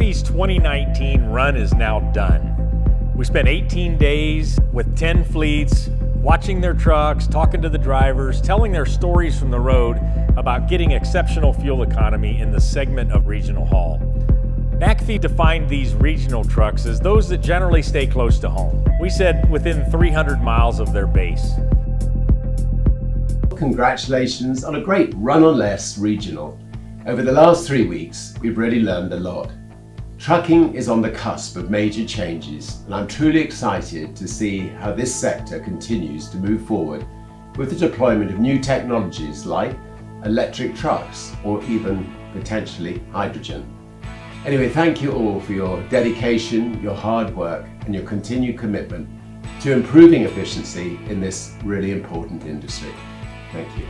NACFE's 2019 run is now done. We spent 18 days with 10 fleets, watching their trucks, talking to the drivers, telling their stories from the road about getting exceptional fuel economy in the segment of regional haul. NACFE defined these regional trucks as those that generally stay close to home. We said within 300 miles of their base. Congratulations on a great Run on Less regional. Over the last 3 weeks, we've really learned a lot. Trucking is on the cusp of major changes, and I'm truly excited to see how this sector continues to move forward with the deployment of new technologies like electric trucks or even potentially hydrogen. Anyway, thank you all for your dedication, your hard work, and your continued commitment to improving efficiency in this really important industry. Thank you.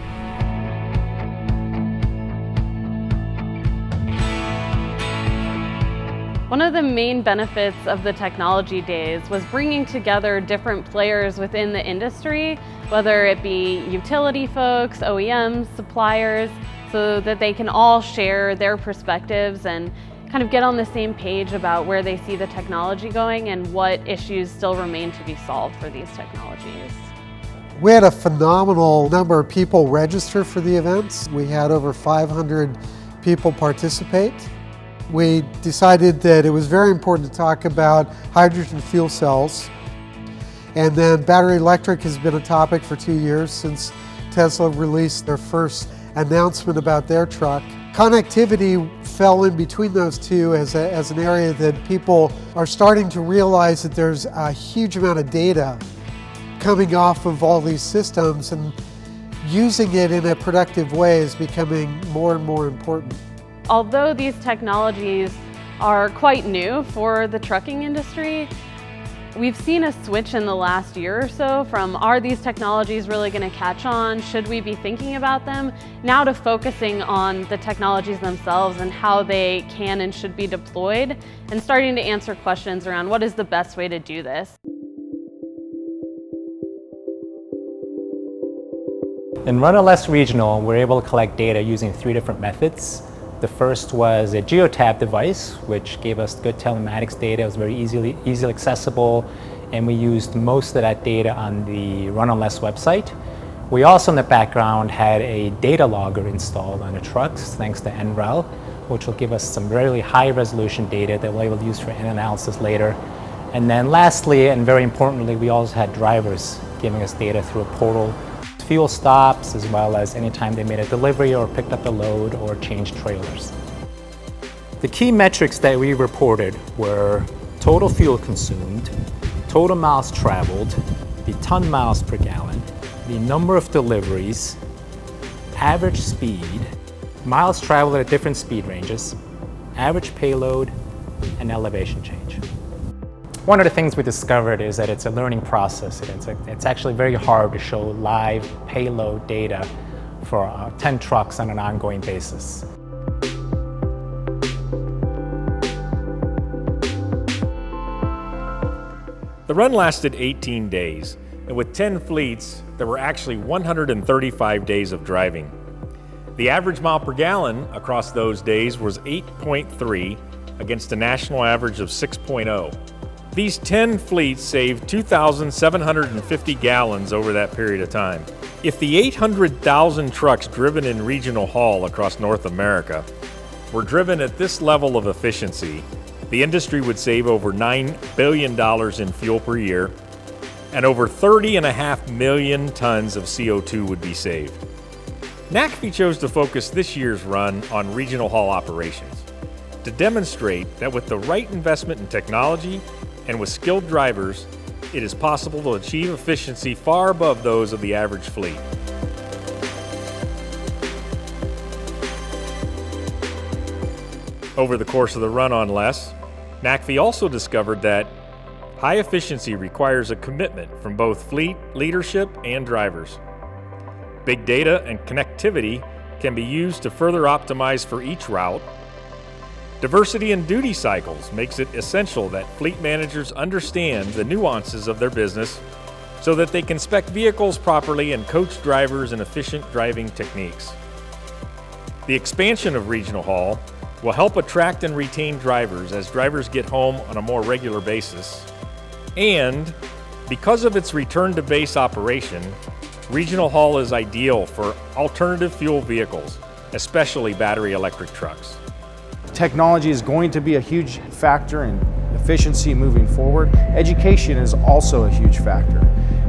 One of the main benefits of the technology days was bringing together different players within the industry, whether it be utility folks, OEMs, suppliers, so that they can all share their perspectives and kind of get on the same page about where they see the technology going and what issues still remain to be solved for these technologies. We had a phenomenal number of people register for the events. We had over 500 people participate. We decided that it was very important to talk about hydrogen fuel cells. And then battery electric has been a topic for 2 years since Tesla released their first announcement about their truck. Connectivity fell in between those two as an area that people are starting to realize that there's a huge amount of data coming off of all these systems, and using it in a productive way is becoming more and more important. Although these technologies are quite new for the trucking industry, we've seen a switch in the last year or so from are these technologies really going to catch on, should we be thinking about them, now to focusing on the technologies themselves and how they can and should be deployed, and starting to answer questions around what is the best way to do this. In Run on Less Regional, we're able to collect data using 3 different methods. The first was a GeoTab device, which gave us good telematics data. It was very easily accessible, and we used most of that data on the Run on Less website. We also, in the background, had a data logger installed on the trucks, thanks to NREL, which will give us some really high-resolution data that we'll be able to use for analysis later. And then lastly, and very importantly, we also had drivers giving us data through a portal, fuel stops, as well as anytime they made a delivery or picked up a load or changed trailers. The key metrics that we reported were total fuel consumed, total miles traveled, the ton miles per gallon, the number of deliveries, average speed, miles traveled at different speed ranges, average payload, and elevation change. One of the things we discovered is that it's a learning process. It's actually very hard to show live payload data for 10 trucks on an ongoing basis. The run lasted 18 days, and with 10 fleets, there were actually 135 days of driving. The average mile per gallon across those days was 8.3 against a national average of 6.0. These 10 fleets saved 2,750 gallons over that period of time. If the 800,000 trucks driven in regional haul across North America were driven at this level of efficiency, the industry would save over $9 billion in fuel per year, and over 30.5 million tons of CO2 would be saved. NACFE chose to focus this year's run on regional haul operations to demonstrate that with the right investment in technology and with skilled drivers, it is possible to achieve efficiency far above those of the average fleet. Over the course of the Run on Less, NACFE also discovered that high efficiency requires a commitment from both fleet leadership and drivers. Big data and connectivity can be used to further optimize for each route. Diversity in duty cycles makes it essential that fleet managers understand the nuances of their business so that they can spec vehicles properly and coach drivers in efficient driving techniques. The expansion of regional haul will help attract and retain drivers as drivers get home on a more regular basis. And because of its return to base operation, Regional Haul is ideal for alternative fuel vehicles, especially battery electric trucks. Technology is going to be a huge factor in efficiency moving forward. Education is also a huge factor.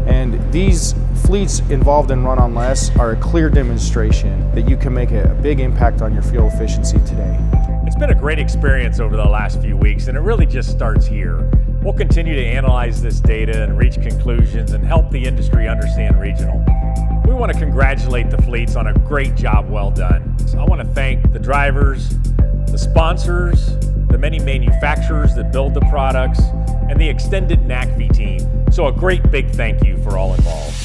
And these fleets involved in Run on Less are a clear demonstration that you can make a big impact on your fuel efficiency today. It's been a great experience over the last few weeks, and it really just starts here. We'll continue to analyze this data and reach conclusions and help the industry understand regional. We want to congratulate the fleets on a great job well done. I want to thank the drivers, the sponsors, the many manufacturers that build the products, and the extended NACV team. So a great big thank you for all involved.